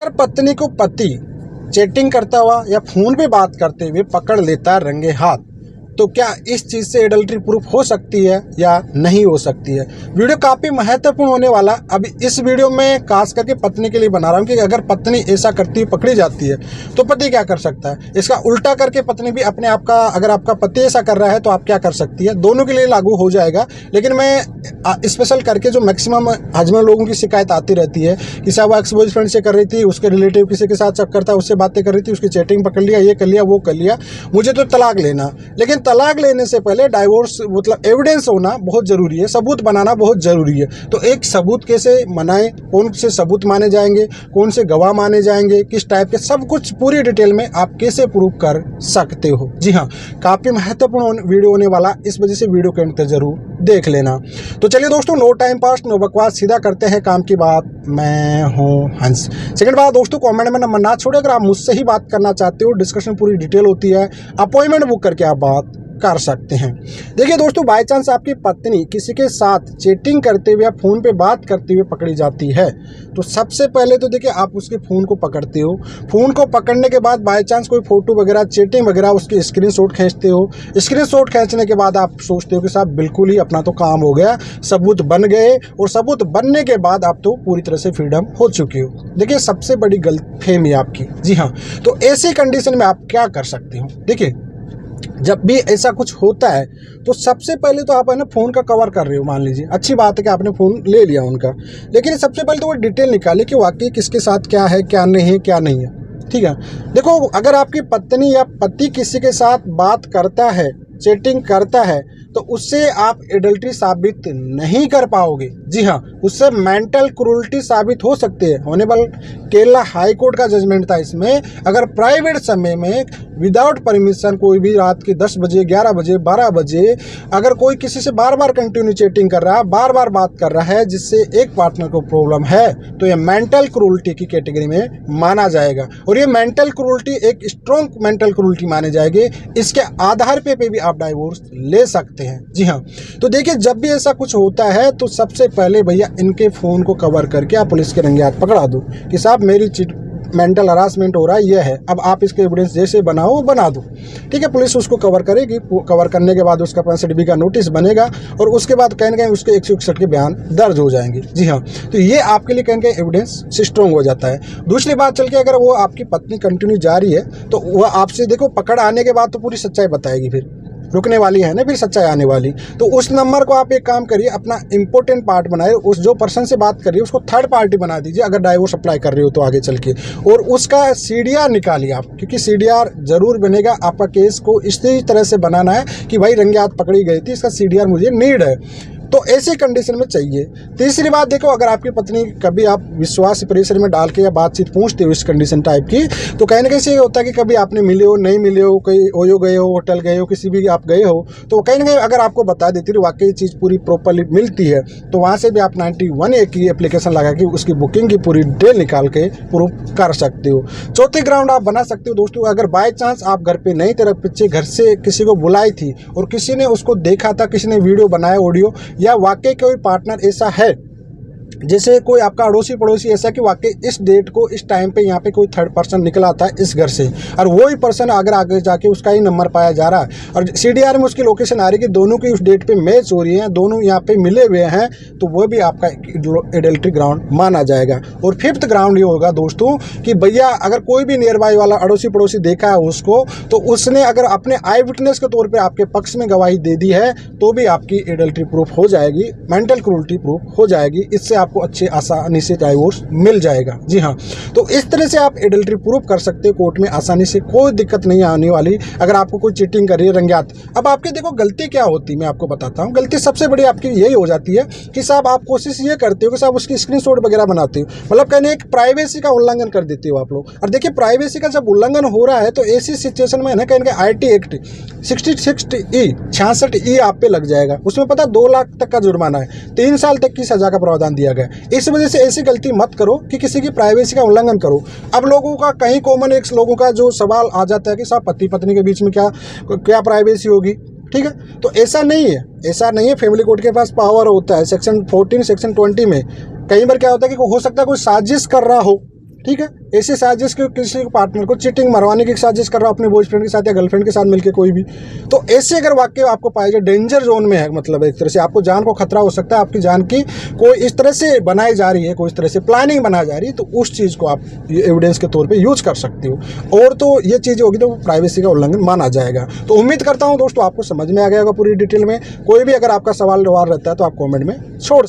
अगर पत्नी को पति चैटिंग करता हुआ या फोन पे बात करते हुए पकड़ लेता है रंगे हाथ, तो क्या इस चीज़ से एडल्ट्री प्रूफ हो सकती है या नहीं हो सकती है। वीडियो काफ़ी महत्वपूर्ण होने वाला। अब इस वीडियो में खास करके पत्नी के लिए बना रहा हूँ कि अगर पत्नी ऐसा करती हुई पकड़ी जाती है तो पति क्या कर सकता है। इसका उल्टा करके पत्नी भी अपने आप का, अगर आपका पति ऐसा कर रहा है तो आप क्या कर सकती है। दोनों के लिए लागू हो जाएगा, लेकिन मैं स्पेशल करके जो मैक्सिमम हस्बैंड लोगों की शिकायत आती रहती है कि साहब एक्स बॉयफ्रेंड से कर रही थी, उसके रिलेटिव किसी के साथ चक्कर था, उससे बातें कर रही थी, उसकी चैटिंग पकड़ लिया, ये कर लिया, वो कर लिया, मुझे तो तलाक लेना। लेकिन तलाक लेने से पहले डाइवोर्स मतलब एविडेंस होना बहुत जरूरी है, सबूत बनाना बहुत जरूरी है। तो एक सबूत कैसे बनाएं, कौन से सबूत माने जाएंगे, कौन से गवाह माने जाएंगे, किस टाइप के, सब कुछ पूरी डिटेल में आप कैसे प्रूव कर सकते हो। जी हाँ, काफ़ी महत्वपूर्ण वीडियो होने वाला, इस वजह से वीडियो के अंत तक जरूर देख लेना। तो चलिए दोस्तों, नो टाइम पास नो बकवास, सीधा करते हैं काम की बात। मैं हूँ हंस। सेकंड बात दोस्तों, कमेंट में नंबर ना छोड़े। अगर आप मुझसे ही बात करना चाहते हो, डिस्कशन पूरी डिटेल होती है, अपॉइंटमेंट बुक करके आप बात कर सकते हैं। देखिए दोस्तों, बाय चांस आपकी पत्नी किसी के साथ चैटिंग करते हुए या फ़ोन पे बात करते हुए पकड़ी जाती है, तो सबसे पहले तो देखिए आप उसके फ़ोन को पकड़ते हो। फ़ोन को पकड़ने के बाद बाय चांस कोई फ़ोटो वगैरह, चैटिंग वगैरह, उसकी स्क्रीनशॉट खींचते हो। स्क्रीनशॉट खींचने के बाद आप सोचते हो कि साहब बिल्कुल ही अपना तो काम हो गया, सबूत बन गए, और सबूत बनने के बाद आप तो पूरी तरह से फ्रीडम हो चुके हो। देखिए सबसे बड़ी गलतफहमी आपकी। जी हाँ, तो ऐसी कंडीशन में आप क्या कर सकते हो। देखिए जब भी ऐसा कुछ होता है तो सबसे पहले तो आप है ना फ़ोन का कवर कर रहे हो, मान लीजिए अच्छी बात है कि आपने फ़ोन ले लिया उनका, लेकिन सबसे पहले तो वो डिटेल निकाले कि वाकई किसके साथ क्या है, क्या नहीं है, क्या नहीं है। ठीक है, देखो अगर आपकी पत्नी या पति किसी के साथ बात करता है, चैटिंग करता है, तो उससे आप एडल्ट्री साबित नहीं कर पाओगे। जी हाँ, उससे मेंटल क्रूरल्टी साबित हो सकती है। ऑनरेबल केरला हाई कोर्ट का जजमेंट था इसमें। अगर प्राइवेट समय में विदाउट परमिशन कोई भी रात के 10 बजे, 11 बजे, 12 बजे अगर कोई किसी से बार बार कंटिन्यू चैटिंग कर रहा है, बार बार बात कर रहा है, जिससे एक पार्टनर को प्रॉब्लम है, तो ये मेंटल क्रूरल्टी की कैटेगरी में माना जाएगा। और ये मेंटल क्रूरल्टी एक स्ट्रॉन्ग मेंटल क्रूरल्टी माने जाएगी। इसके आधार पे भी आप डाइवोर्स ले सकते हैं। जी हाँ, तो देखिए जब भी ऐसा कुछ होता है तो सबसे पहले भैया इनके फ़ोन को कवर करके आप पुलिस के रंगे हाथ पकड़ा दो कि साहब मेरी मेंटल हरासमेंट हो रहा है, ये है। अब आप इसके एविडेंस जैसे बनाओ बना दो। ठीक है, पुलिस उसको कवर करेगी। कवर करने के बाद उसका 65 का नोटिस बनेगा, और उसके बाद कहीं ना कहीं उसके 161 के बयान दर्ज हो जाएंगे। जी हाँ, तो ये आपके लिए कहीं कहीं एविडेंस स्ट्रॉन्ग हो जाता है। दूसरी बात चल के, अगर वो आपकी पत्नी कंटिन्यू जा रही है तो वह आपसे देखो पकड़ आने के बाद तो पूरी सच्चाई बताएगी, फिर रुकने वाली है ना, फिर सच्चाई आने वाली। तो उस नंबर को आप एक काम करिए, अपना इंपॉर्टेंट पार्ट बनाए, उस जो पर्सन से बात कर रही है उसको थर्ड पार्टी बना दीजिए, अगर डाइवोर्स अप्लाई कर रही हो तो आगे चल के, और उसका CDR निकालिए आप, क्योंकि CDR जरूर बनेगा। आपका केस को इसी तरह से बनाना है कि भाई रंगे हाथ पकड़ी गई थी, इसका CDR मुझे नीड है, तो ऐसी कंडीशन में चाहिए। तीसरी बात देखो, अगर आपकी पत्नी कभी आप विश्वास प्रेशर में डाल के या बातचीत पूछते हो इस कंडीशन टाइप की, तो कहीं ना कहीं से ये होता है कि कभी आपने मिले हो, नहीं मिले हो, कहीं ओयो गए हो, होटल गए हो, किसी भी आप गए हो, तो कहीं ना कहीं अगर आपको बता देती है वाकई चीज़ पूरी प्रॉपरली मिलती है, तो वहाँ से भी आप 91A की एप्लीकेशन लगा के उसकी बुकिंग की पूरी डिटेल निकाल के प्रूफ कर सकते हो। चौथी ग्राउंड आप बना सकते हो दोस्तों, अगर बाई चांस आप घर पे नहीं, तेरे पीछे घर से किसी को बुलाई थी और किसी ने उसको देखा था, किसी ने वीडियो बनाया, ऑडियो, या वाकई कोई पार्टनर ऐसा है, जैसे कोई आपका अड़ोसी पड़ोसी ऐसा कि वाकई इस डेट को इस टाइम पे यहाँ पे कोई थर्ड पर्सन निकला था इस घर से, और वही पर्सन अगर आगे जाके उसका ही नंबर पाया जा रहा है और CDR में उसकी लोकेशन आ रही है कि दोनों की उस डेट पे मैच हो रही है, दोनों यहाँ पे मिले हुए हैं, तो वो भी आपका एडल्ट्री ग्राउंड माना जाएगा। और फिफ्थ ग्राउंड ये होगा दोस्तों कि भैया अगर कोई भी नियर बाई वाला अड़ोसी पड़ोसी देखा है उसको, तो उसने अगर अपने आई विटनेस के तौर पर आपके पक्ष में गवाही दे दी है, तो भी आपकी एडल्ट्री प्रूफ हो जाएगी, मेंटल क्रूरल्टी प्रूफ हो जाएगी। इससे आपको अच्छे आसानी से डाइवोर्स मिल जाएगा। जी हाँ, तो इस तरह से आप एडल्ट्री प्रूफ कर सकते हो कोर्ट में आसानी से, कोई दिक्कत नहीं आने वाली। अगर आपको कोई चीटिंग कर रही है रंगे हाथ, अब आपके देखो गलती क्या होती है मैं आपको बताता हूँ। गलती सबसे बड़ी आपकी यही हो जाती है कि साहब आप कोशिश ये करते हो कि साहब उसकी स्क्रीनशॉट वगैरह बनाते हो, मतलब कहने एक प्राइवेसी का उल्लंघन कर देते हो आप लोग। और देखिए प्राइवेसी का जब उल्लंघन हो रहा है तो ऐसी सिचुएशन में है ना, कहेंगे IT एक्ट 66E आप पे लग जाएगा। उसमें पता 2 लाख तक का जुर्माना है, 3 साल तक की सजा का प्रावधान दिया गया है। इस वजह से ऐसी गलती मत करो कि किसी की प्राइवेसी का उल्लंघन करो। अब लोगों का कहीं कॉमन एक लोगों का जो सवाल आ जाता है कि साहब पति पत्नी के बीच में क्या प्राइवेसी होगी। ठीक है, तो ऐसा नहीं है, ऐसा नहीं है। फैमिली कोर्ट के पास पावर होता है, सेक्शन 14 सेक्शन 20 में। कई बार क्या होता है कि हो सकता है कोई साजिश कर रहा हो, ठीक है। ऐसे साजिश के किसी पार्टनर को चीटिंग मरवाने की साजिश कर रहा हो अपने बॉयफ्रेंड के साथ या गर्लफ्रेंड के साथ मिलकर कोई भी, तो ऐसे अगर वाक्य आपको पाया जाए, डेंजर जोन में है, मतलब एक तरह से आपको जान को खतरा हो सकता है, आपकी जान की कोई इस तरह से बनाई जा रही है, कोई इस तरह से प्लानिंग बनाई जा रही है, तो उस चीज़ को आप एविडेंस के तौर पर यूज कर सकते हो। और तो ये चीज़ होगी तो प्राइवेसी का उल्लंघन माना जाएगा। तो उम्मीद करता हूँ दोस्तों आपको समझ में आ गया होगा पूरी डिटेल में। कोई भी अगर आपका सवाल जवाब रहता है तो आप कॉमेंट में छोड़